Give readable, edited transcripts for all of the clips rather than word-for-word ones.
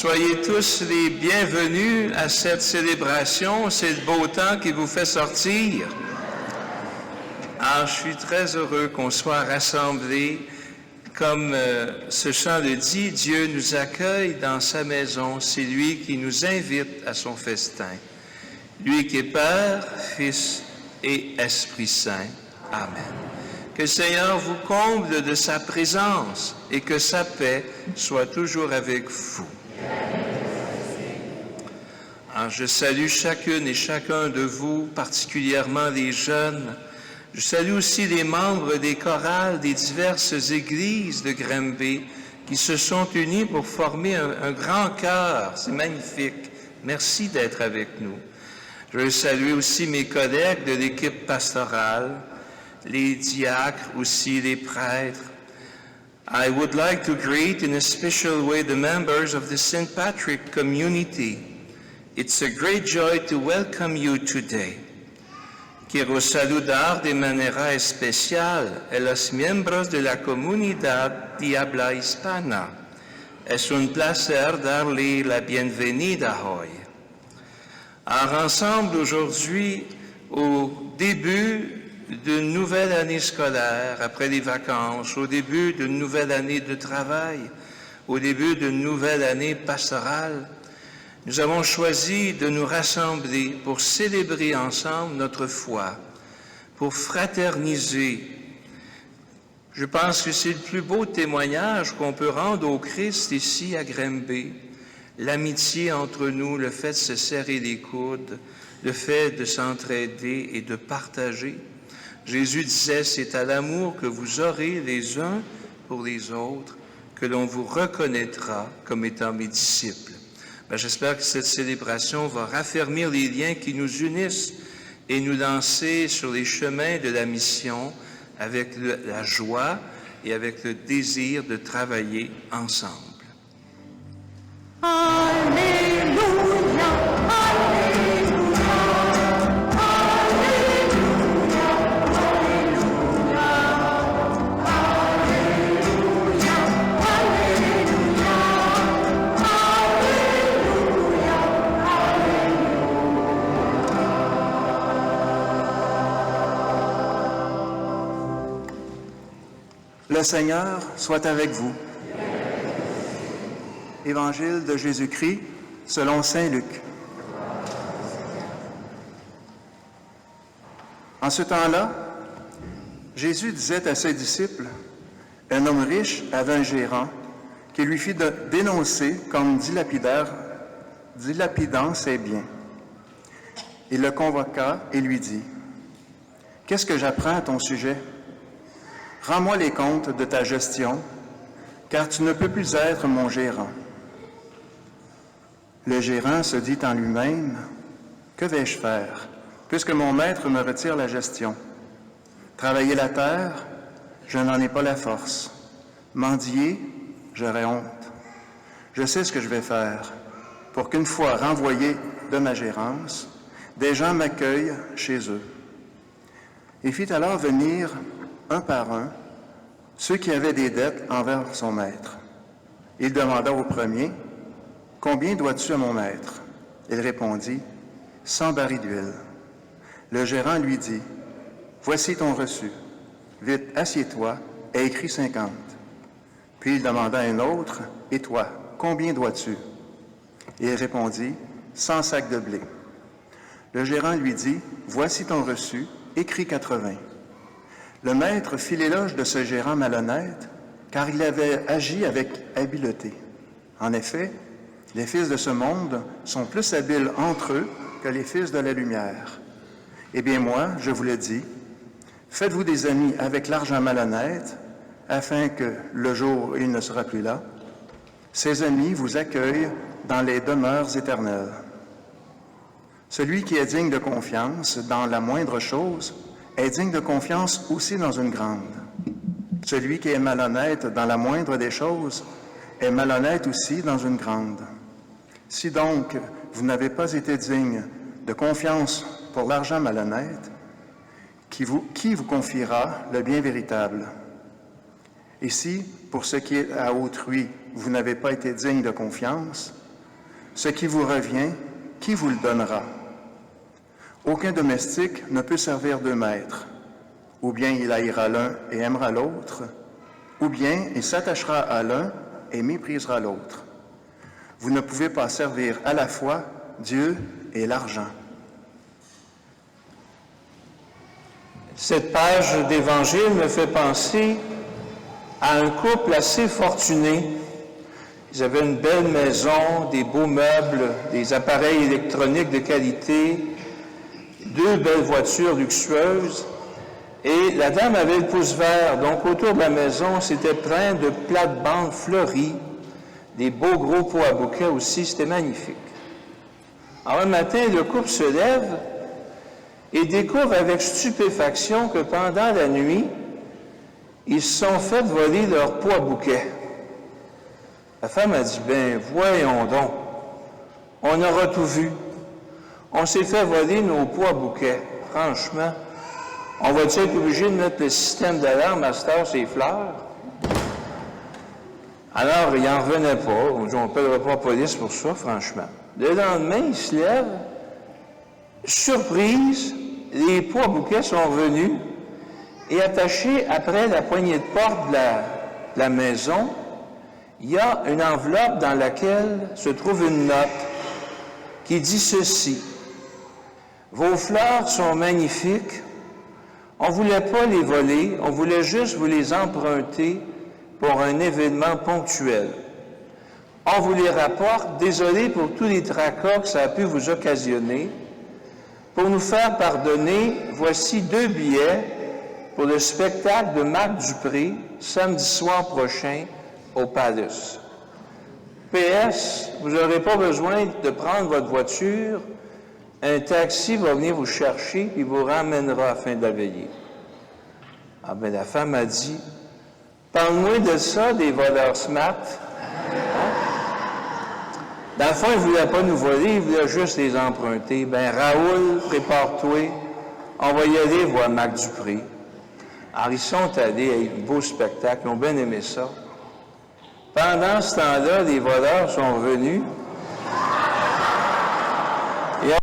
Soyez tous les bienvenus à cette célébration. C'est le beau temps qui vous fait sortir. Alors, je suis très heureux qu'on soit rassemblés. Comme ce chant le dit, Dieu nous accueille dans sa maison. C'est lui qui nous invite à son festin. Lui qui est Père, Fils et Esprit Saint. Amen. Que le Seigneur vous comble de sa présence et que sa paix soit toujours avec vous. Alors, je salue chacune et chacun de vous, particulièrement les jeunes. Je salue aussi les membres des chorales des diverses églises de Granby qui se sont unis pour former un grand chœur. C'est magnifique. Merci d'être avec nous. Je veux saluer aussi mes collègues de l'équipe pastorale, les diacres, aussi les prêtres. I would like to greet in a special way the members of the St. Patrick community. It's a great joy to welcome you today. Quiero saludar de manera especial a los miembros de la comunidad de habla hispana. Es un placer darle la bienvenida hoy. Alors, ensemble aujourd'hui, au début d'une nouvelle année scolaire, après les vacances, au début d'une nouvelle année de travail, au début d'une nouvelle année pastorale, nous avons choisi de nous rassembler pour célébrer ensemble notre foi, pour fraterniser. Je pense que c'est le plus beau témoignage qu'on peut rendre au Christ ici à Granby. L'amitié entre nous, le fait de se serrer les coudes, le fait de s'entraider et de partager. Jésus disait, c'est à l'amour que vous aurez les uns pour les autres que l'on vous reconnaîtra comme étant mes disciples. J'espère que cette célébration va raffermir les liens qui nous unissent et nous lancer sur les chemins de la mission avec la joie et avec le désir de travailler ensemble. Alléluia, Alléluia, Alléluia, Alléluia, Alléluia, Alléluia, Le Seigneur soit avec vous. Évangile de Jésus-Christ selon saint Luc. En ce temps-là, Jésus disait à ses disciples, « Un homme riche avait un gérant qui lui fit dénoncer comme dilapidant ses biens. Il le convoqua et lui dit, « Qu'est-ce que j'apprends à ton sujet? Rends-moi les comptes de ta gestion, car tu ne peux plus être mon gérant. » Le gérant se dit en lui-même, « Que vais-je faire, puisque mon maître me retire la gestion? Travailler la terre, je n'en ai pas la force. Mendier, j'aurais honte. Je sais ce que je vais faire, pour qu'une fois renvoyé de ma gérance, des gens m'accueillent chez eux. » Il fit alors venir, un par un, ceux qui avaient des dettes envers son maître. Il demanda au premier, « Combien dois-tu à mon maître? » Il répondit, « 100 barils d'huile. » Le gérant lui dit, « Voici ton reçu. Vite, assieds-toi et écris 50. » Puis il demanda à un autre, « Et toi, combien dois-tu? » Il répondit, « 100 sacs de blé. » Le gérant lui dit, « Voici ton reçu, écris 80. » Le maître fit l'éloge de ce gérant malhonnête, car il avait agi avec habileté. En effet, les fils de ce monde sont plus habiles entre eux que les fils de la lumière. Eh bien moi, je vous le dis, faites-vous des amis avec l'argent malhonnête, afin que, le jour où il ne sera plus là, ces amis vous accueillent dans les demeures éternelles. Celui qui est digne de confiance dans la moindre chose est digne de confiance aussi dans une grande. Celui qui est malhonnête dans la moindre des choses est malhonnête aussi dans une grande. Si donc vous n'avez pas été digne de confiance pour l'argent malhonnête, qui vous confiera le bien véritable? Et si, pour ce qui est à autrui, vous n'avez pas été digne de confiance, Ce qui vous revient, qui vous le donnera? Aucun domestique ne peut servir deux maîtres. Ou bien il haïra l'un et aimera l'autre, ou bien il s'attachera à l'un et méprisera l'autre. Vous ne pouvez pas servir à la fois Dieu et l'argent. Cette page d'Évangile me fait penser à un couple assez fortuné. Ils avaient une belle maison, des beaux meubles, des appareils électroniques de qualité, 2 belles voitures luxueuses. Et la dame avait le pouce vert, donc autour de la maison, c'était plein de plates-bandes fleuries, des beaux gros pots à bouquets aussi, c'était magnifique. Alors un matin, le couple se lève et découvre avec stupéfaction que pendant la nuit, ils se sont fait voler leur pot à bouquet. La femme a dit, « Ben, voyons donc, on aura tout vu. On s'est fait voler nos pots à bouquet. Franchement, on va-t-il être obligé de mettre le système d'alarme à cette heure sur les fleurs? » Alors, il n'en revenait pas. On dit, on ne paiera pas la police pour ça, franchement. Le lendemain, il se lève. Surprise, les pots à bouquet sont venus et attachés après la poignée de porte de la maison, il y a une enveloppe dans laquelle se trouve une note qui dit ceci. « Vos fleurs sont magnifiques. On ne voulait pas les voler, on voulait juste vous les emprunter pour un événement ponctuel. On vous les rapporte, désolé pour tous les tracas que ça a pu vous occasionner. Pour nous faire pardonner, voici 2 billets pour le spectacle de Marc Dupré, samedi soir prochain, au Palace. PS, vous n'aurez pas besoin de prendre votre voiture, un taxi va venir vous chercher et vous ramènera à la fin de la veillée. » Ah bien, la femme a dit, « Parle-moi de ça, des voleurs smart. » Dans le fond, ils ne voulaient pas nous voler, ils voulaient juste les emprunter. « Ben Raoul, prépare-toi, on va y aller voir Marc Dupré. » Alors, ils sont allés à un beau spectacle, ils ont bien aimé ça. Pendant ce temps-là, les voleurs sont venus. Et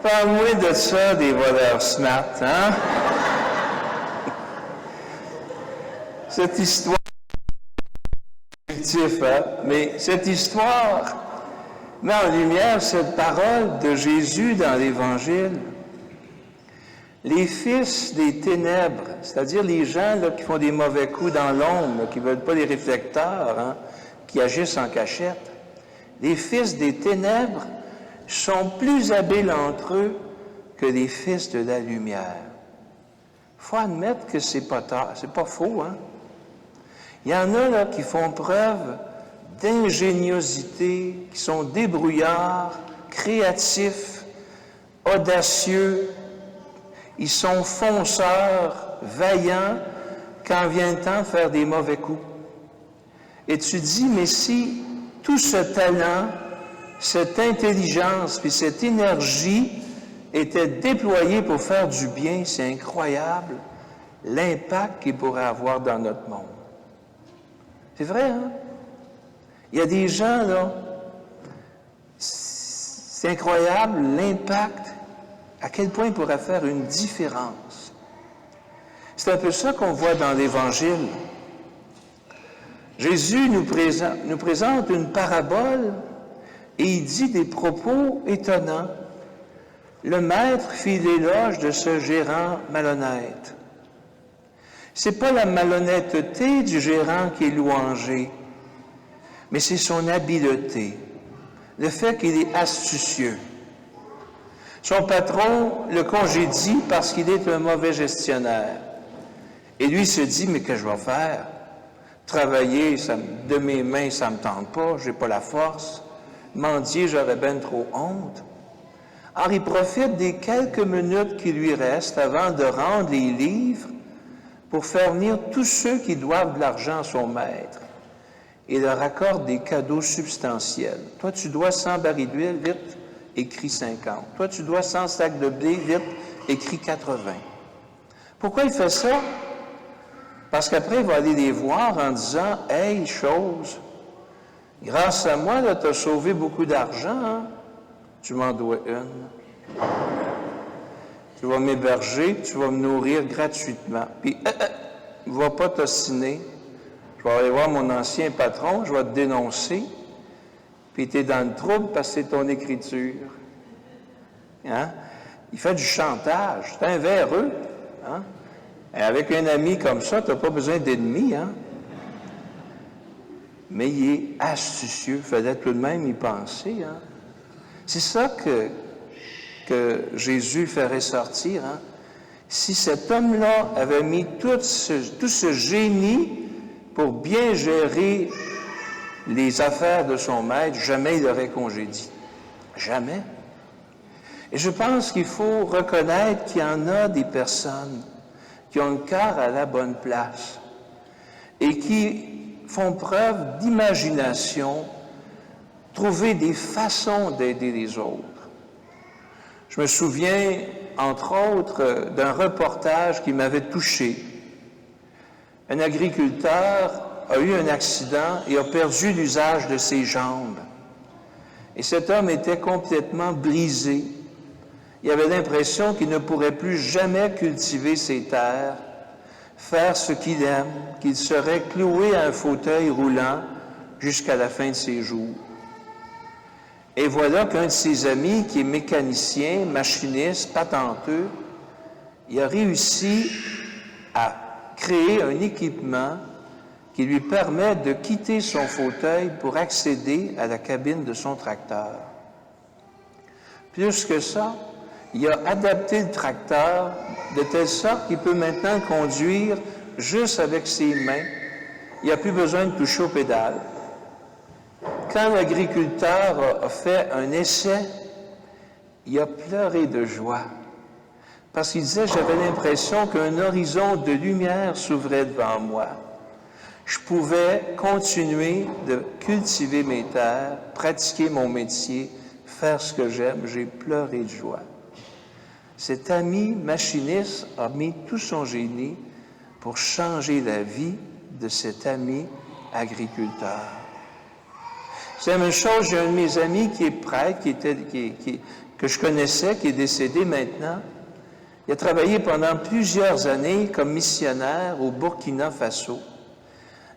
parle-moi de ça, des voleurs smart, hein? Cette histoire, mais cette histoire met en lumière cette parole de Jésus dans l'Évangile. Les fils des ténèbres, c'est-à-dire les gens là, qui font des mauvais coups dans l'ombre, qui ne veulent pas les réflecteurs, hein, qui agissent en cachette, les fils des ténèbres sont plus habiles entre eux que les fils de la lumière. Il faut admettre que c'est pas faux, hein? Il y en a là qui font preuve d'ingéniosité, qui sont débrouillards, créatifs, audacieux. Ils sont fonceurs, vaillants, quand vient le temps de faire des mauvais coups. Et tu dis, mais si tout ce talent, cette intelligence, puis cette énergie était déployée pour faire du bien, c'est incroyable l'impact qu'il pourrait avoir dans notre monde. C'est vrai, hein? Il y a des gens, là, c'est incroyable l'impact, à quel point il pourrait faire une différence. C'est un peu ça qu'on voit dans l'Évangile. Jésus nous présente une parabole et il dit des propos étonnants. Le maître fit l'éloge de ce gérant malhonnête. C'est pas la malhonnêteté du gérant qui est louangée, mais c'est son habileté, le fait qu'il est astucieux. Son patron le congédie parce qu'il est un mauvais gestionnaire. Et lui se dit, mais que je vais faire? Travailler de mes mains, ça ne me tente pas, je n'ai pas la force. Mendier, j'aurais bien trop honte. Alors, il profite des quelques minutes qui lui restent avant de rendre les livres pour faire venir tous ceux qui doivent de l'argent à son maître et leur accorde des cadeaux substantiels. Toi, tu dois 100 barils d'huile, vite, écrit 50. Toi, tu dois 100 sacs de blé, vite, écrit 80. Pourquoi il fait ça? Parce qu'après, il va aller les voir en disant « Hey, chose, grâce à moi, tu as sauvé beaucoup d'argent, hein? Tu m'en dois une. Tu vas m'héberger, tu vas me nourrir gratuitement. Puis, va pas t'ostiner. Je vais aller voir mon ancien patron, je vais te dénoncer. Puis tu es dans le trouble parce que c'est ton écriture. » Hein? Il fait du chantage. C'est un véreux. Hein? Et avec un ami comme ça, tu n'as pas besoin d'ennemis. Hein? Mais il est astucieux. Il fallait tout de même y penser. Hein? C'est ça que Jésus fait ressortir. Hein? Si cet homme-là avait mis tout ce génie pour bien gérer les affaires de son maître, jamais il l'aurait congédié. Jamais. Et je pense qu'il faut reconnaître qu'il y en a des personnes qui ont le cœur à la bonne place et qui font preuve d'imagination, trouver des façons d'aider les autres. Je me souviens, entre autres, d'un reportage qui m'avait touché. Un agriculteur a eu un accident et a perdu l'usage de ses jambes. Et cet homme était complètement brisé. Il avait l'impression qu'il ne pourrait plus jamais cultiver ses terres, faire ce qu'il aime, qu'il serait cloué à un fauteuil roulant jusqu'à la fin de ses jours. Et voilà qu'un de ses amis, qui est mécanicien, machiniste, patenteux, il a réussi à créer un équipement qui lui permet de quitter son fauteuil pour accéder à la cabine de son tracteur. Plus que ça, il a adapté le tracteur de telle sorte qu'il peut maintenant conduire juste avec ses mains. Il n'a plus besoin de toucher aux pédales. Quand l'agriculteur a fait un essai, il a pleuré de joie parce qu'il disait « J'avais l'impression qu'un horizon de lumière s'ouvrait devant moi. Je pouvais continuer de cultiver mes terres, pratiquer mon métier, faire ce que j'aime. J'ai pleuré de joie. » Cet ami machiniste a mis tout son génie pour changer la vie de cet ami agriculteur. C'est la même chose, j'ai un de mes amis qui est prêtre, que je connaissais, qui est décédé maintenant. Il a travaillé pendant plusieurs années comme missionnaire au Burkina Faso,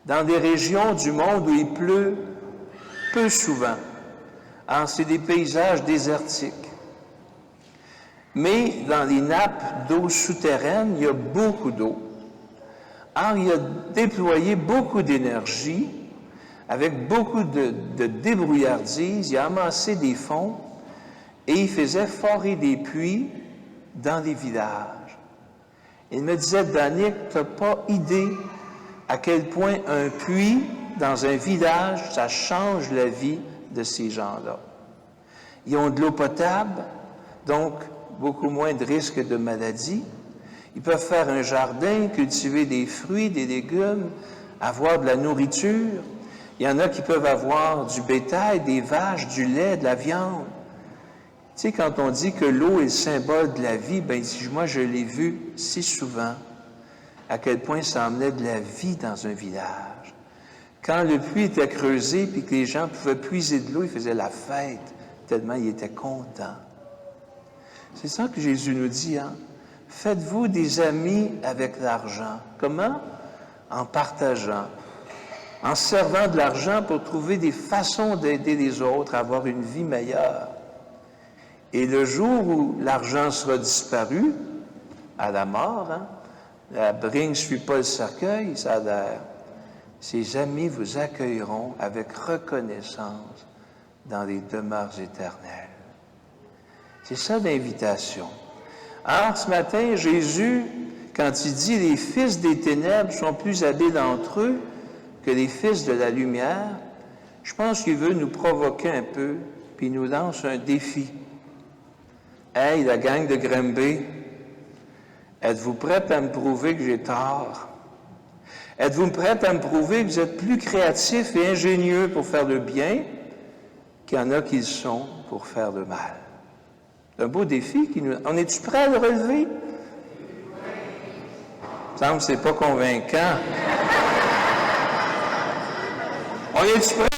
dans des régions du monde où il pleut peu souvent. Alors, c'est des paysages désertiques. Mais dans les nappes d'eau souterraines, il y a beaucoup d'eau. Alors, il a déployé beaucoup d'énergie, avec beaucoup de débrouillardise. Il a amassé des fonds et il faisait forer des puits dans les villages. Il me disait, Danick, tu n'as pas idée à quel point un puits dans un village, ça change la vie de ces gens-là. Ils ont de l'eau potable, donc beaucoup moins de risques de maladies. Ils peuvent faire un jardin, cultiver des fruits, des légumes, avoir de la nourriture. Il y en a qui peuvent avoir du bétail, des vaches, du lait, de la viande. Tu sais, quand on dit que l'eau est le symbole de la vie, bien, moi, je l'ai vu si souvent, à quel point ça emmenait de la vie dans un village. Quand le puits était creusé, puis que les gens pouvaient puiser de l'eau, ils faisaient la fête, tellement ils étaient contents. C'est ça que Jésus nous dit, hein? Faites-vous des amis avec l'argent. Comment? En partageant, en servant de l'argent pour trouver des façons d'aider les autres à avoir une vie meilleure. Et le jour où l'argent sera disparu, à la mort, hein, la brigue ne suit pas le cercueil, ça a l'air. Ses amis vous accueilleront avec reconnaissance dans les demeures éternelles. C'est ça l'invitation. Alors, ce matin, Jésus, quand il dit « Les fils des ténèbres sont plus habiles entre eux que les fils de la lumière », je pense qu'il veut nous provoquer un peu, puis il nous lance un défi. « Hey, la gang de Granby, êtes-vous prête à me prouver que j'ai tort? Êtes-vous prête à me prouver que vous êtes plus créatifs et ingénieux pour faire le bien qu'il y en a qui le sont pour faire le mal? » C'est un beau défi. On est-tu prêt à le relever? Il me semble que c'est pas convaincant. On est-tu prêt?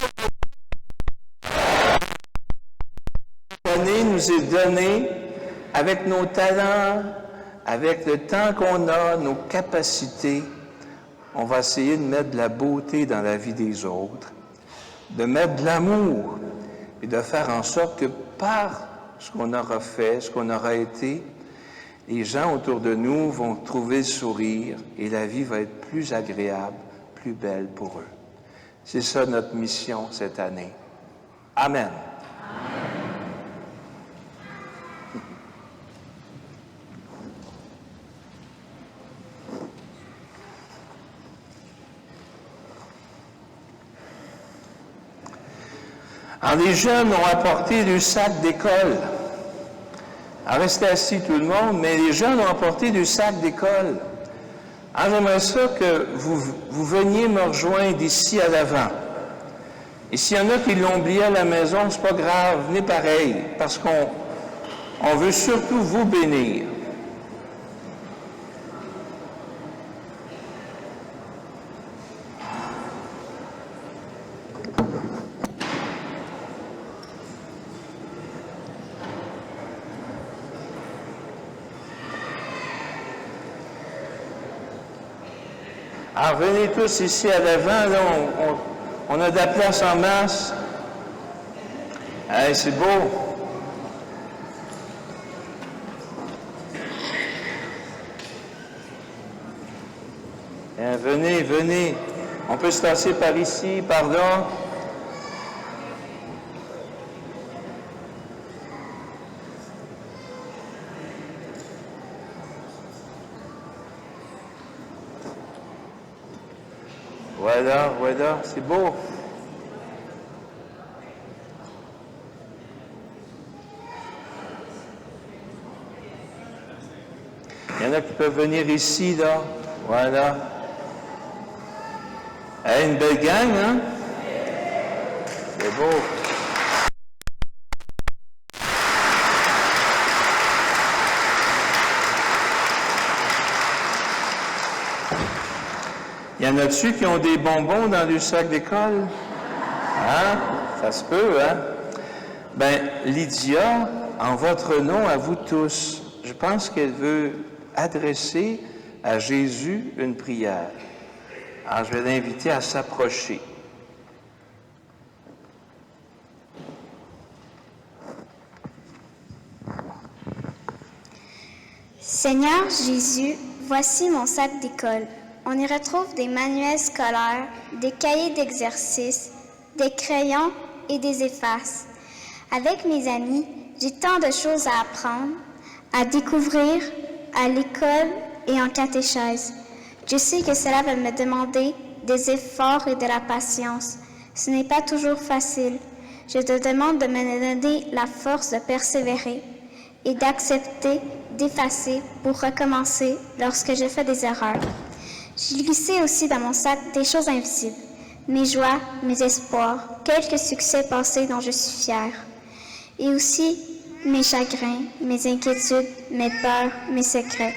L'année nous est donnée avec nos talents, avec le temps qu'on a, nos capacités. On va essayer de mettre de la beauté dans la vie des autres, de mettre de l'amour et de faire en sorte que par ce qu'on aura fait, ce qu'on aura été, les gens autour de nous vont trouver le sourire et la vie va être plus agréable, plus belle pour eux. C'est ça notre mission cette année. Amen. Alors, les jeunes ont apporté du sac d'école. Alors, restez assis tout le monde, mais les jeunes ont apporté du sac d'école. Alors, j'aimerais ça que vous veniez me rejoindre ici à l'avant. Et s'il y en a qui l'ont oublié à la maison, c'est pas grave, venez pareil, parce qu'on veut surtout vous bénir. Alors, venez tous ici à l'avant, là, on a de la place en masse. Hey, c'est beau. Bien, venez. On peut se passer par ici, par là. Voilà, c'est beau. Il y en a qui peuvent venir ici, là. Voilà. Hey, une belle gang, hein? C'est beau. Il y en a-tu qui ont des bonbons dans le sac d'école? Hein? Ça se peut, hein? Bien, Lydia, en votre nom à vous tous, je pense qu'elle veut adresser à Jésus une prière. Alors, je vais l'inviter à s'approcher. Seigneur Jésus, voici mon sac d'école. On y retrouve des manuels scolaires, des cahiers d'exercices, des crayons et des effaces. Avec mes amis, j'ai tant de choses à apprendre, à découvrir à l'école et en catéchèse. Je sais que cela va me demander des efforts et de la patience. Ce n'est pas toujours facile. Je te demande de me donner la force de persévérer et d'accepter d'effacer pour recommencer lorsque je fais des erreurs. J'ai glissé aussi dans mon sac des choses invisibles, mes joies, mes espoirs, quelques succès passés dont je suis fière, et aussi mes chagrins, mes inquiétudes, mes peurs, mes secrets,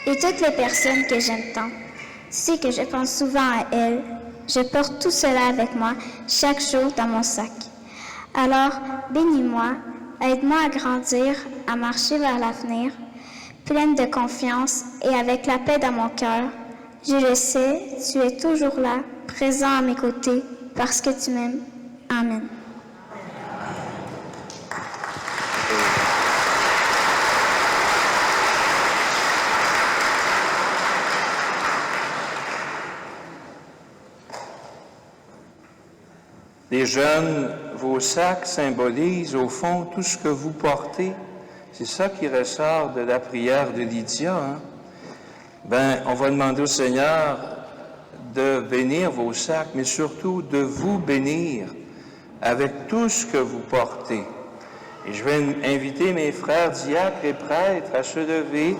et toutes les personnes que j'aime tant. Tu sais que je pense souvent à elles. Je porte tout cela avec moi chaque jour dans mon sac. Alors, bénis-moi, aide-moi à grandir, à marcher vers l'avenir, pleine de confiance et avec la paix dans mon cœur. Je le sais, tu es toujours là, présent à mes côtés, parce que tu m'aimes. Amen. Les jeunes, vos sacs symbolisent au fond tout ce que vous portez. C'est ça qui ressort de la prière de Lydia, hein? Ben, on va demander au Seigneur de bénir vos sacs, mais surtout de vous bénir avec tout ce que vous portez. Et je vais inviter mes frères diacres et prêtres à se lever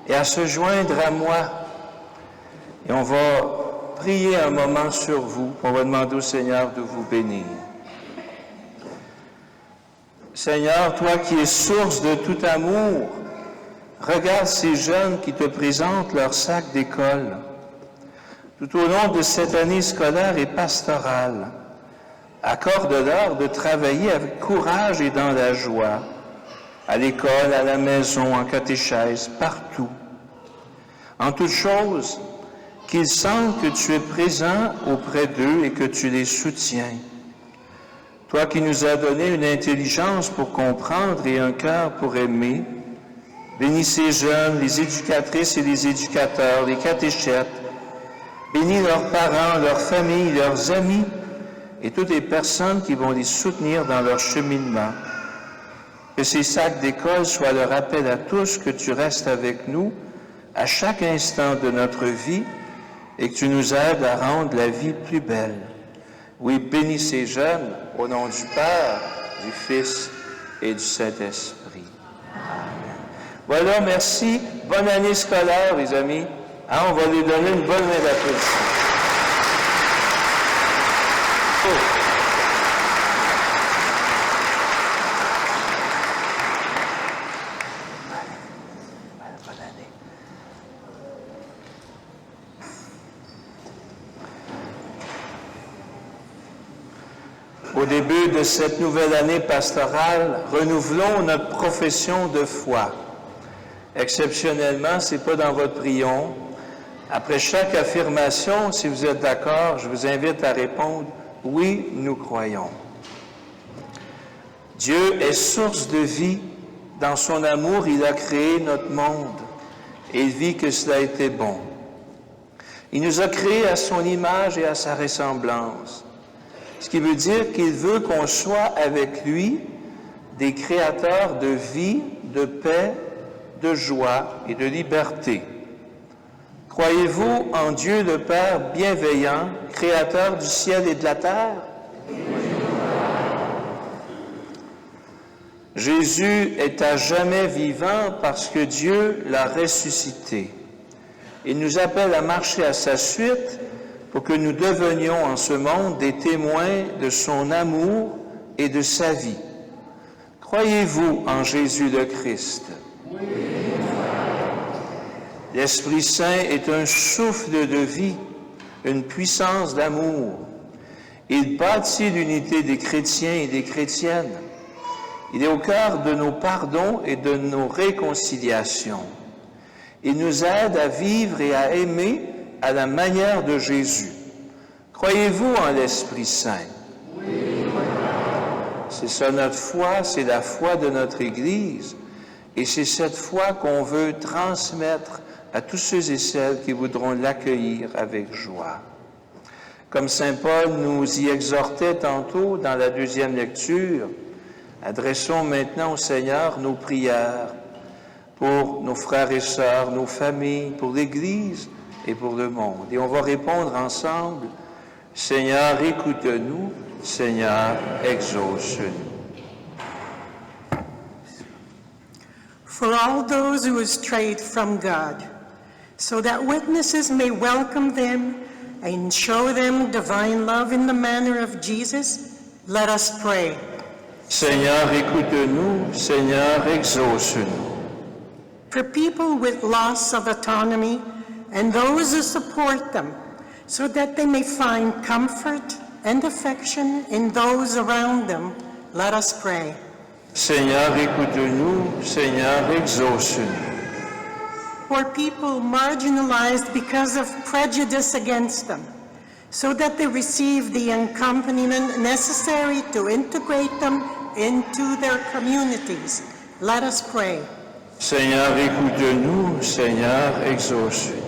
et à se joindre à moi. Et on va prier un moment sur vous. On va demander au Seigneur de vous bénir. Seigneur, toi qui es source de tout amour, Regarde ces jeunes qui te présentent leur sac d'école. Tout au long de cette année scolaire et pastorale, accorde-leur de travailler avec courage et dans la joie, à l'école, à la maison, en catéchèse, partout. En toute chose, qu'ils sentent que tu es présent auprès d'eux et que tu les soutiens. Toi qui nous as donné une intelligence pour comprendre et un cœur pour aimer, bénis ces jeunes, les éducatrices et les éducateurs, les catéchètes, bénis leurs parents, leurs familles, leurs amis et toutes les personnes qui vont les soutenir dans leur cheminement. Que ces sacs d'école soient le rappel à tous que tu restes avec nous à chaque instant de notre vie et que tu nous aides à rendre la vie plus belle. Oui, bénis ces jeunes au nom du Père, du Fils et du Saint-Esprit. Amen. Voilà, merci. Bonne année scolaire, les amis. On va lui donner une bonne main d'applaudissement. Au début de cette nouvelle année pastorale, renouvelons notre profession de foi. Exceptionnellement, ce n'est pas dans votre prion. Après chaque affirmation, si vous êtes d'accord, je vous invite à répondre « Oui, nous croyons ». Dieu est source de vie. Dans son amour, il a créé notre monde et il vit que cela était bon. Il nous a créés à son image et à sa ressemblance. Ce qui veut dire qu'il veut qu'on soit avec lui des créateurs de vie, de paix, de joie et de liberté. Croyez-vous en Dieu le Père bienveillant, créateur du ciel et de la terre? Jésus est à jamais vivant parce que Dieu l'a ressuscité. Il nous appelle à marcher à sa suite pour que nous devenions en ce monde des témoins de son amour et de sa vie. Croyez-vous en Jésus le Christ? Oui. L'Esprit Saint est un souffle de vie, une puissance d'amour. Il bâtit l'unité des chrétiens et des chrétiennes. Il est au cœur de nos pardons et de nos réconciliations. Il nous aide à vivre et à aimer à la manière de Jésus. Croyez-vous en l'Esprit Saint? Oui. C'est ça notre foi, c'est la foi de notre Église. Et c'est cette foi qu'on veut transmettre à tous ceux et celles qui voudront l'accueillir avec joie. Comme saint Paul nous y exhortait tantôt dans la deuxième lecture, adressons maintenant au Seigneur nos prières pour nos frères et sœurs, nos familles, pour l'Église et pour le monde. Et on va répondre ensemble, Seigneur, écoute-nous, Seigneur, exauce-nous. For all those who have strayed from God, so that witnesses may welcome them and show them divine love in the manner of Jesus, let us pray. Seigneur, écoute-nous, Seigneur, exauce-nous. For people with loss of autonomy and those who support them, so that they may find comfort and affection in those around them, let us pray. Seigneur, écoute-nous, Seigneur, exauce-nous. For people marginalized because of prejudice against them, so that they receive the accompaniment necessary to integrate them into their communities, let us pray. Seigneur, écoute-nous, Seigneur, exauce-nous.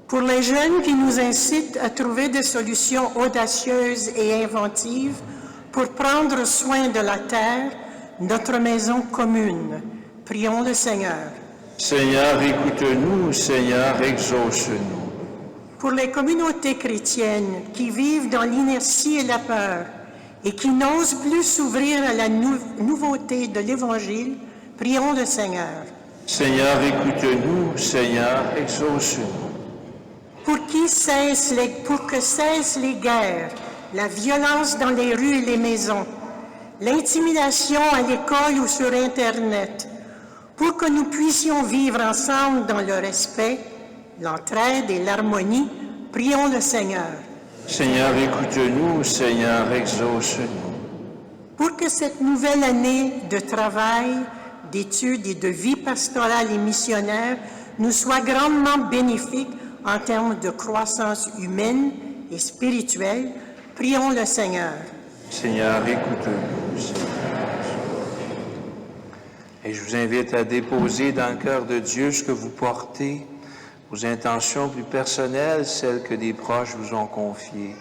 Pour les jeunes qui nous incitent à trouver des solutions audacieuses et inventives pour prendre soin de la terre, notre maison commune, prions le Seigneur. Seigneur, écoute-nous, Seigneur, exauce-nous. Pour les communautés chrétiennes qui vivent dans l'inertie et la peur et qui n'osent plus s'ouvrir à la nouveauté de l'Évangile, prions le Seigneur. Seigneur, écoute-nous, Seigneur, exauce-nous. Pour que cessent les guerres, la violence dans les rues et les maisons, l'intimidation à l'école ou sur Internet, pour que nous puissions vivre ensemble dans le respect, l'entraide et l'harmonie. Prions le Seigneur. Seigneur, écoute-nous. Seigneur, exauce-nous. Pour que cette nouvelle année de travail, d'études et de vie pastorale et missionnaire nous soit grandement bénéfique en termes de croissance humaine et spirituelle, prions le Seigneur. Seigneur, écoute-nous. Et je vous invite à déposer dans le cœur de Dieu ce que vous portez, vos intentions plus personnelles, celles que des proches vous ont confiées.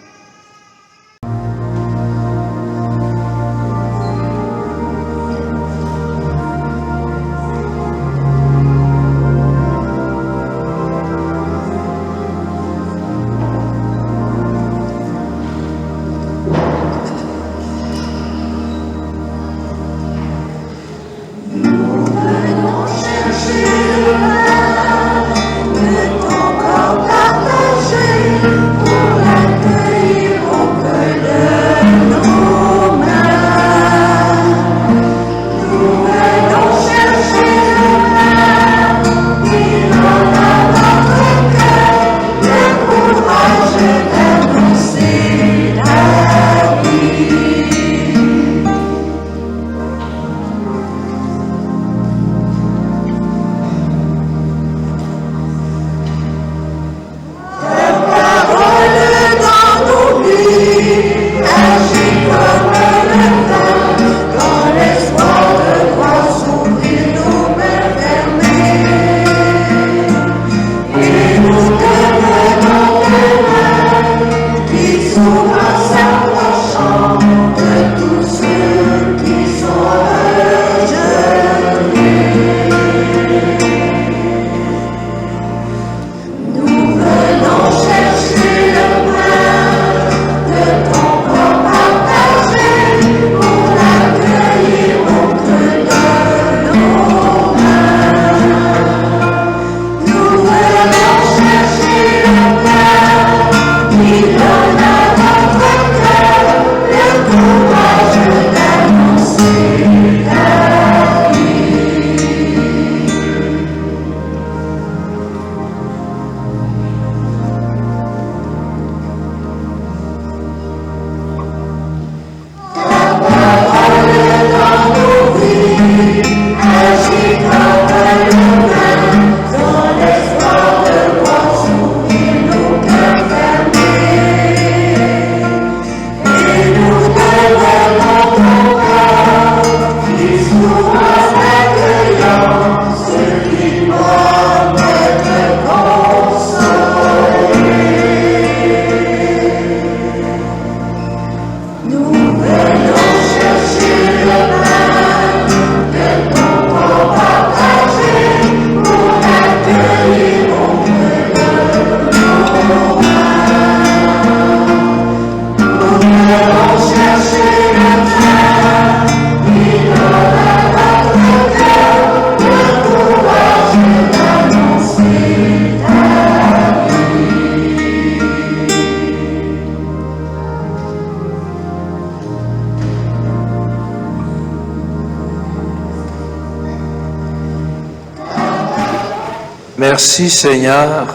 Merci Seigneur.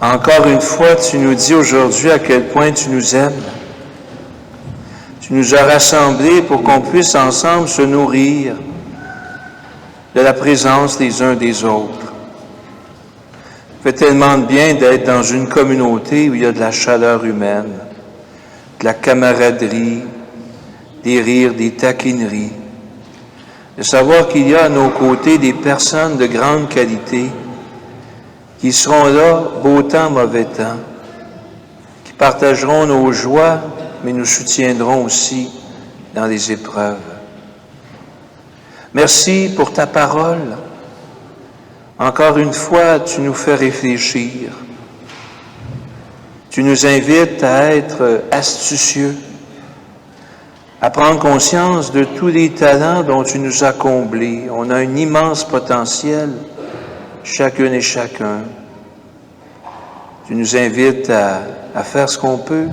Encore une fois, tu nous dis aujourd'hui à quel point tu nous aimes. Tu nous as rassemblés pour qu'on puisse ensemble se nourrir de la présence des uns des autres. Ça fait tellement de bien d'être dans une communauté où il y a de la chaleur humaine, de la camaraderie, des rires, des taquineries. De savoir qu'il y a à nos côtés des personnes de grande qualité qui seront là, beau temps, mauvais temps, qui partageront nos joies, mais nous soutiendront aussi dans les épreuves. Merci pour ta parole. Encore une fois, tu nous fais réfléchir. Tu nous invites à être astucieux, à prendre conscience de tous les talents dont tu nous as comblés. On a un immense potentiel, chacune et chacun. Tu nous invites à faire ce qu'on peut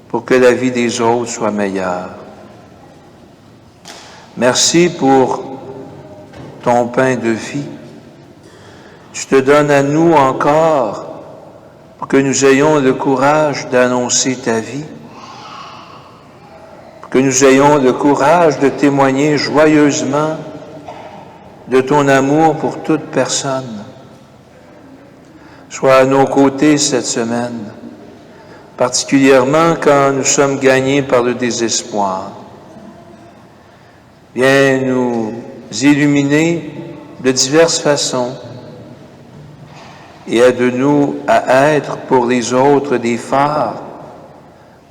pour que la vie des autres soit meilleure. Merci pour ton pain de vie. Tu te donnes à nous encore pour que nous ayons le courage d'annoncer ta vie, pour que nous ayons le courage de témoigner joyeusement de ton amour pour toute personne. Sois à nos côtés cette semaine, particulièrement quand nous sommes gagnés par le désespoir. Viens nous illuminer de diverses façons et aide-nous à être pour les autres des phares,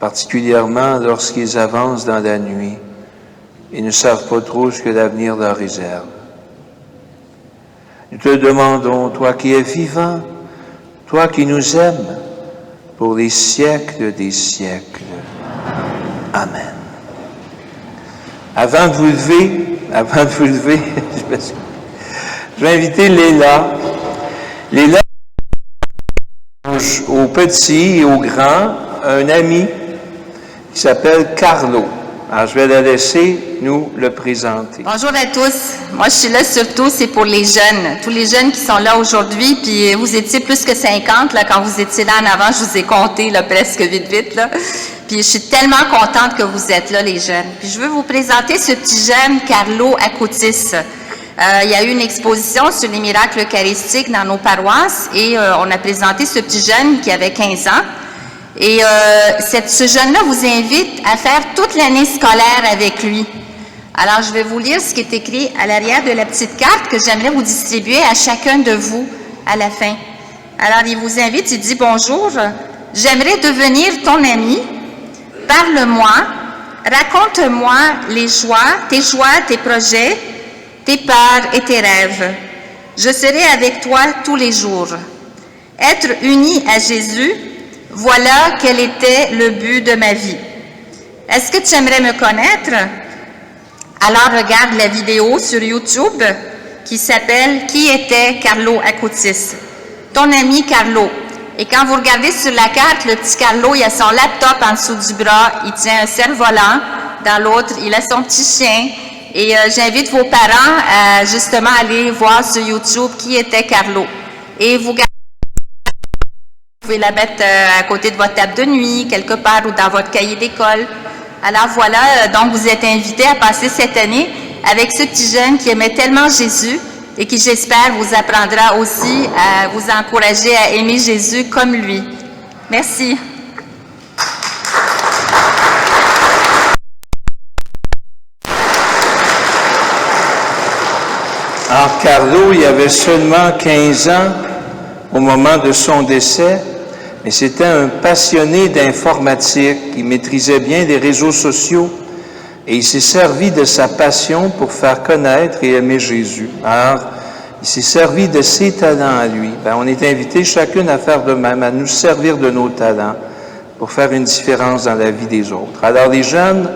particulièrement lorsqu'ils avancent dans la nuit et ne savent pas trop ce que l'avenir leur réserve. Nous te demandons, toi qui es vivant, toi qui nous aimes, pour les siècles des siècles. Amen. Avant de vous lever, je vais inviter Léla. Léla, aux petits et aux grands, un ami qui s'appelle Carlo. Alors, je vais la laisser nous le présenter. Bonjour à tous. Moi, je suis là surtout, c'est pour les jeunes. Tous les jeunes qui sont là aujourd'hui, puis vous étiez plus que 50, là, quand vous étiez là en avant, je vous ai compté, là, presque vite, là. Puis je suis tellement contente que vous êtes là, les jeunes. Puis je veux vous présenter ce petit jeune, Carlo Acutis. Il y a eu une exposition sur les miracles eucharistiques dans nos paroisses et on a présenté ce petit jeune qui avait 15 ans. Et ce jeune-là vous invite à faire toute l'année scolaire avec lui. Alors, je vais vous lire ce qui est écrit à l'arrière de la petite carte que j'aimerais vous distribuer à chacun de vous à la fin. Alors, il vous invite, il dit « Bonjour, j'aimerais devenir ton ami. Parle-moi, raconte-moi les joies, tes projets, tes peurs et tes rêves. Je serai avec toi tous les jours. Être uni à Jésus, voilà quel était le but de ma vie. Est-ce que tu aimerais me connaître? Alors regarde la vidéo sur YouTube qui s'appelle « Qui était Carlo Acutis ?» Ton ami Carlo. Et quand vous regardez sur la carte, le petit Carlo, il a son laptop en dessous du bras, il tient un cerf-volant, dans l'autre, il a son petit chien. Et j'invite vos parents à justement aller voir sur YouTube « Qui était Carlo ?» Et vous pouvez la mettre à côté de votre table de nuit, quelque part, ou dans votre cahier d'école. Alors voilà, donc vous êtes invités à passer cette année avec ce petit jeune qui aimait tellement Jésus et qui, j'espère, vous apprendra aussi à vous encourager à aimer Jésus comme lui. Merci. Alors, Carlo, il avait seulement 15 ans au moment de son décès, mais c'était un passionné d'informatique. Il maîtrisait bien les réseaux sociaux et il s'est servi de sa passion pour faire connaître et aimer Jésus. Alors, il s'est servi de ses talents à lui. On est invités chacune à faire de même, à nous servir de nos talents pour faire une différence dans la vie des autres. Alors, les jeunes,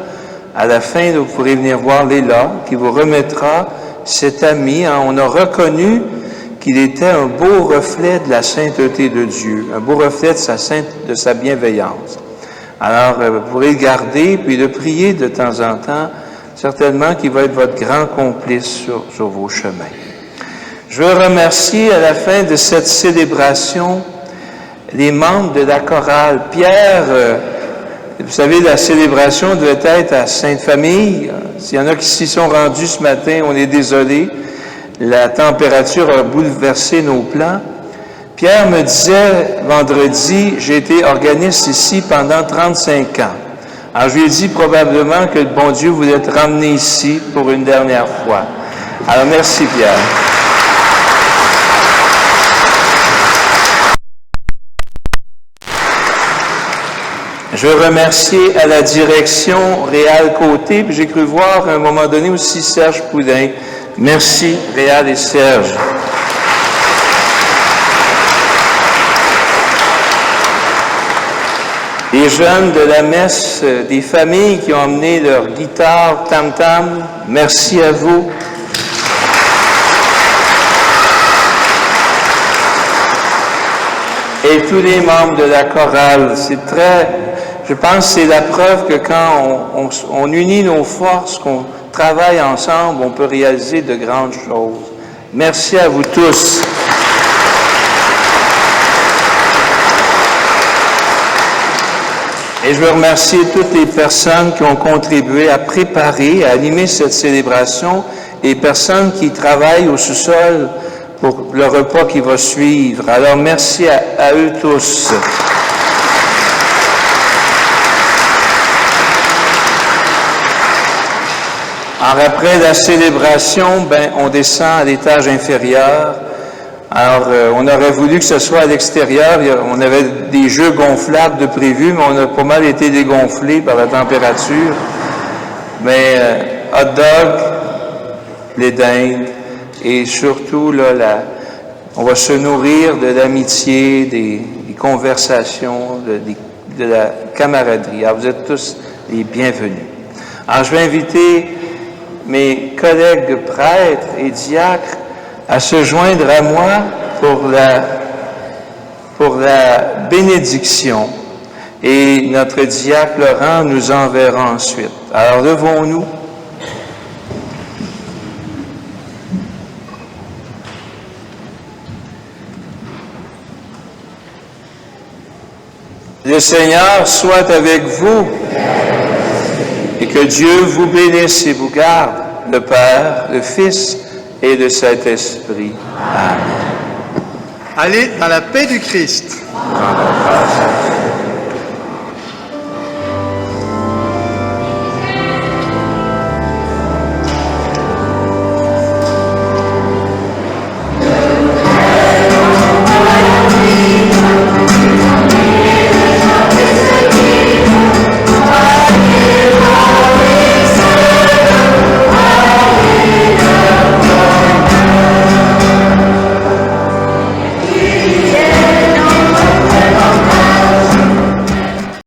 à la fin, vous pourrez venir voir Léla qui vous remettra cet ami. On a reconnu qu'il était un beau reflet de la sainteté de Dieu, un beau reflet de sa bienveillance. Alors, vous pourrez le garder, puis le prier de temps en temps, certainement qu'il va être votre grand complice sur vos chemins. Je veux remercier à la fin de cette célébration les membres de la chorale. Pierre, vous savez, la célébration devait être à Sainte-Famille. S'il y en a qui s'y sont rendus ce matin, on est désolé. La température a bouleversé nos plans. Pierre me disait vendredi, j'ai été organiste ici pendant 35 ans. Alors je lui ai dit probablement que le bon Dieu voulait te ramener ici pour une dernière fois. Alors merci Pierre. Je veux remercier à la direction Réal Côté, puis j'ai cru voir à un moment donné aussi Serge Poudin. Merci Réal et Serge. Les jeunes de la messe, des familles qui ont emmené leur guitare tam-tam, merci à vous. Et tous les membres de la chorale, je pense que c'est la preuve que quand on unit nos forces, qu'on travaille ensemble, on peut réaliser de grandes choses. Merci à vous tous. Et je veux remercier toutes les personnes qui ont contribué à préparer, à animer cette célébration, et les personnes qui travaillent au sous-sol pour le repas qui va suivre. Alors, merci à eux tous. Alors, après la célébration, on descend à l'étage inférieur. Alors, on aurait voulu que ce soit à l'extérieur. On avait des jeux gonflables de prévu, mais on a pas mal été dégonflés par la température. Mais hot dog, les dindes, et surtout, là, on va se nourrir de l'amitié, des conversations, de la camaraderie. Alors, vous êtes tous les bienvenus. Alors, je vais inviter mes collègues prêtres et diacres à se joindre à moi pour la bénédiction. Et notre diacre Laurent nous enverra ensuite. Alors, levons-nous. Le Seigneur soit avec vous et que Dieu vous bénisse et vous garde, le Père, le Fils et le Saint-Esprit. Amen. Allez dans la paix du Christ. Dans la grâce.